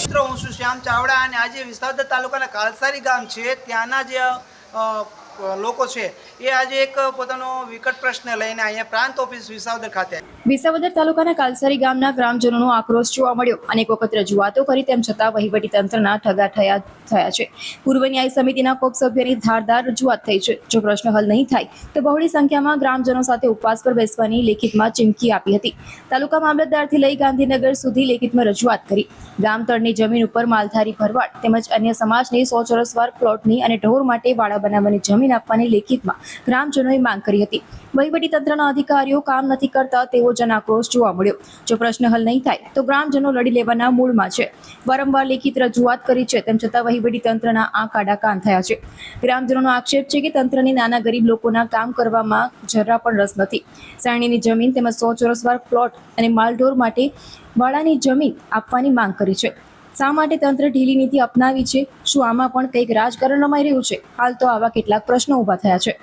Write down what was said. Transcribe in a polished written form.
મિત્રો, હું છું શ્યામ ચાવડા અને આજે વિસાવદર તાલુકાના કાલસારી ગામ છે ત્યાંના જે લોકો છે એ આજે એક પોતાનો વિકટ પ્રશ્ન લઈને અહીંયા પ્રાંત ઓફિસ વિસાવદર ખાતે વિસાવદર તાલુકાના કાલસારી ગામના ગ્રામજનોનો આક્રોશ જોવા મળ્યો. અનેક વખત રજૂઆતો કરી તેમ છતાં વહીવટીતંત્રના ઠગા થયા છે. પૂર્વ ન્યાય સમિતિના કોક સભ્યની ધારદાર રજૂઆત થઈ છે. જો પ્રશ્ન હલ નહીં થાય તો બહોળી સંખ્યામાં ગ્રામજનો સાથે ઉપવાસ પર બેસવાની લેખિતમાં ચીમકી આપી હતી. તાલુકા મામલતદારથી લઈ ગાંધીનગર સુધી લેખિતમાં રજૂઆત કરી. ગામ તળની જમીન ઉપર માલધારી ભરવાડ તેમજ અન્ય સમાજને 100 ચોરસ વાર પ્લોટની અને ઢોર માટે વાડા બનાવવાની જમીન આપવાની લેખિતમાં ગ્રામજનોએ માંગ કરી હતી. વહીવટીતંત્રના અધિકારીઓ કામ નથી કરતા તેવો જનાક્રોશ જોવા મળ્યો. જો પ્રશ્ન હલ નહીં થાય તો ગ્રામજનો લડી લેવાના મૂડમાં છે. વારંવાર લેખિત રજૂઆત કરી છે તેમ છતાં વહીવટીતંત્રના આંખ આડા કાન થયા છે. ગ્રામજનોનો આક્ષેપ છે કે તંત્રની નાના ગરીબ લોકોના કામ કરવામાં જરા પણ રસ નથી. સાયણીની જમીન તેમજ 100 ચોરસ વાર પ્લોટ અને માલઢોર માટે વાડાની જમીન આપવાની માંગ કરી છે. શા માટે તંત્ર ઢીલી નીતિ અપનાવી છે? શું આમાં પણ કંઈક રાજકારણ રમાઈ રહ્યું છે? હાલ તો આવા કેટલાક પ્રશ્નો ઊભા થયા છે.